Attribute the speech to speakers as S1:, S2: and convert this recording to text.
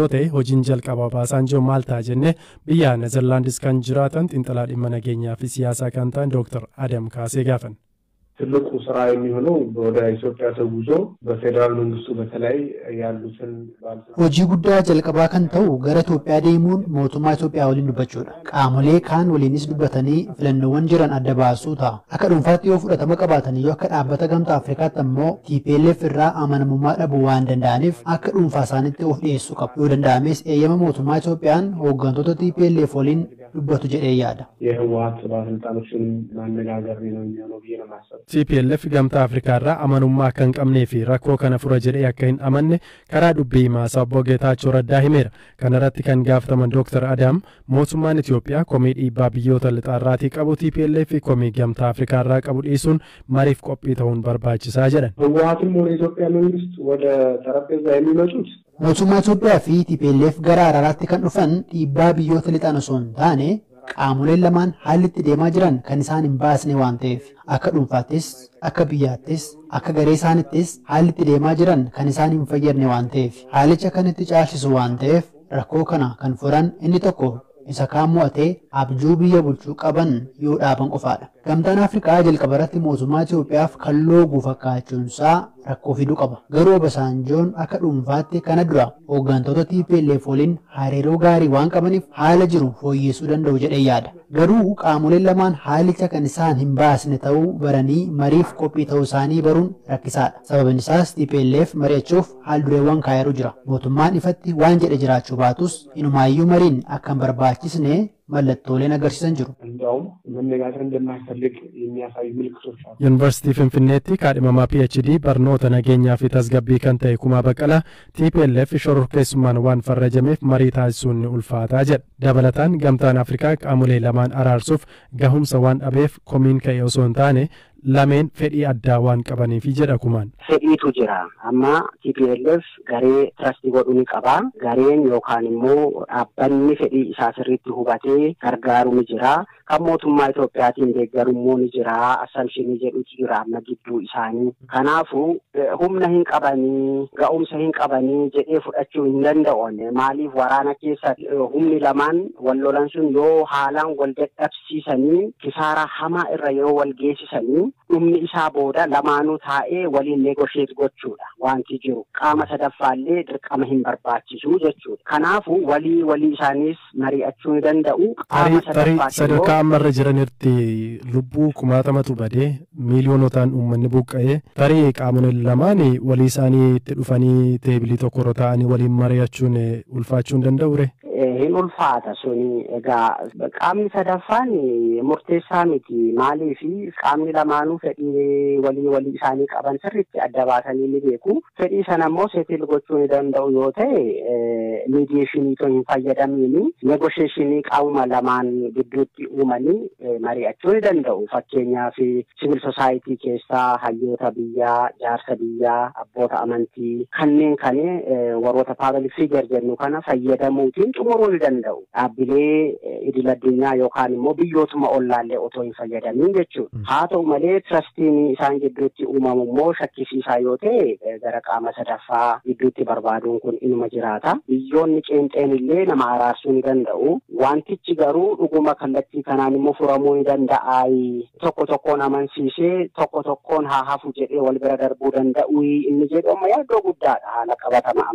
S1: Yote hojiin jalqaba Baasanjoo Maaltaa jenne biyya Neezerlaandis kan jiraatan xiinxalaa dhimma nageenyaa fi siyaasaa kan ta'an Dr. Adam Kaasee gaafan.
S2: ትልቁ ስራ የሚሆነው ወደ ኢትዮጵያ ተጉዞ በፌደራል መንግስቱ በተለይ ያሉትን
S3: ሆጂ ጉዳይ ጀልቀባ ከንተው ገረ ኢትዮጵያ ዴሙን ሞቱማ ኢትዮጵያ ወሊን ዱበቹዳ ቃሞሌ ካን ወሊንስ ዱበተኒ ፍለነወን ጅራን አደባሱታ አከ ዱንፋት ዮ ፍለተመ ቀባተኒ ዮ አከ ዳበተ ገምታ አፍሪካ ተሞ ቲፒኤልኤፍ ራ አመነሙማ ደቡ ዋን ደንዳኒፍ አከ ዱንፋሳኒት ኦፍ ዴሱ ቀብ ዮ ደንዳሜስ ኤየመ ሞቱማ ኢትዮጵያን ሆገንቶቶ ቲፒኤልኤፍ ወሊን ዱበቱ ጀዴ ያዳ
S2: የህወሓት ባለስልጣኖችን ማነጋገር ነው የሚሆነው ብዬ ነው ማሰብ
S1: TPLF gamta Afrikaarraa amanummaa kan qabnee fi rakkoo kana fura jedhee akka hin amanne karaa dubbii maasaa obbo Geetaachoo Raddaa himeera. Kana irratti kan gaafataman Dr. Adam mootummaan Itoophiyaa komii dhiibbaa biyyoota lixaarraatii qabu TPLF fi komii gamta Afrikaarraa qabu dhiisuun mariif qophii ta'uun barbaachisaa jedhan.
S2: ህወሓትም ወደ ኢትዮጵያ መንግስት ወደ ጠረጴዛ የሚመጡት
S3: mootummaa Itoophiyaa fi TPLF gara araaraatti kan dhufan dhiibbaa biyyoota lixaan osoo hin taane qaamoleen lamaan haallitti deemaa jiran kan isaan hin baasne waan ta'eef akka dhuunfaattis akka biyyaattis akka garee isaanittis haallitti deemaa jiran kan isaan hin fayyadne waan ta'eef haalicha kan itti caalchisu waan ta'eef rakkoo kana kan furan inni tokko isa kaan mo'atee abjuu biyya bulchuu qaban yoo dhaaban qofaadha. Gamtaan Afrikaa jalqabarratti mootummaa Itoophiyaaf kan looguu fakkaachuunsaa rakkoo fiduu qaba. Garuu Baasanjoon akka dhuunfaatti kana dura hooggantoota TPLF waliin hariiroo gaarii waan qabaniif haala jiru fooyyessuu danda'u jedhee yaada. Garuu qaamoleen lamaan haalicha kan isaan hin baasne ta'uu baranii mariif qophii ta'uu isaanii baruun rakkisaadha. Sababni isaas TPLF mari'achuuf haaldureewwan kaayaruu jira. Mootummaan ifatti waan jedhe jiraachuu baatus inumaayyuu mariin akka hin barbaachisne mallattooleen agarsiisan jiru.
S2: እንደውም መነጋገር እንደማይፈልግ የሚያሳዩ ምልክቶች አሉ።
S1: ዩኒቨርሲቲ ፊንፊኔetti kaadhimamaa PhD barnoota nageenyaa fi tasgabbii kan ta'e Kumaa Baqqalaa TPLF shororkeessummaan waan farrajameef marii taasisuun ni ulfaataa jedha. Dabalataan gamtaan Afrikaa qaamolee lamaan araarsuuf gahumsa waan dhabeef komiin ka'e osoo hin taane lameen fedhii addaa waan qabaniif jedha Kumaan.
S4: Fedhiitu jira. Amma TPLF garee trustii godhuu ni qaba. Gareen yookaan immoo dhaabbanni fedhii isaa sirriitti hubatee gargaaru ni jira. Kan mootummaa Itoophiyaatiin deeggarummoo ni jira. Assumptionii jedhutu jira amma gidduu isaanii. Kanaafuu humna hin qabanii, ga'umsa hin qabanii jedhee fudhachuu hin danda'oon. Maaliif waraana keessa humni lamaan wal lolan sun yoo haalaan wal dadhabsiisanii kisaaraa hamaa irra yoo wal geessisanii dhumni isaa booda lamaanuu taa'ee waliin neegosheet gochuudha wanti jiru. Qaama sadaffaallee dirqama hin barbaachisu jechuudha. Kanaafuu walii isaaniis mari'achuu ni danda'u.
S1: Sadarkaa ammarra jiranitti lubbuu kumaatamatu badee miiliyoonotaan uummanni buqqa'ee tarii qaamoleen lamaan walii isaanii itti dhufanii teebilii tokko irra taa'anii waliin mari'achuun ulfaachuu hin danda'ure.
S4: Hin ulfaata suni egaa qaamni sadaffaan murteessaa miti maaliif qaamni lamaanuu fedhii walii isaanii qaban sirriitti adda baasanii ni beeku. Fedhii sana immoo seetil gochuu ni danda'u yoo ta'e miidiyeeshinii hin fayyadamiin negosheeshinii qaama lamaan gidduutti uumanii mari'achuu ni danda'u. Fakkeenyaaf siviil sosaayitii keessaa hayyoota biyyaa, jaarsa biyyaa, abboota amantii kanneen warroota paabilik fiigar jennu kana fayyadamuutiin xumuruu ni danda'u. Dhaabbilee idil addunyaa yookaan immoo biyyootuma ollaallee otoo hin fayyadamiin jechuudha. Haa ta'u malee trustiin isaan gidduutti uumamu immoo shakkisiisaa yoo ta'e gara qaama sadaffaa gidduutti barbaaduun kun inuma jiraata. Biyyoonni qeenxeen illee nama araarsuu ni danda'u. Wantichi garuu dhuguma kallattii kanaan immoo furamuu ni danda'a. Tokko tokkoon amansiisee tokko tokkoon haa hafu jedhee wal bira darbuu danda'u inni jedhu amma yaaddoo guddaadha haala qabatamaa.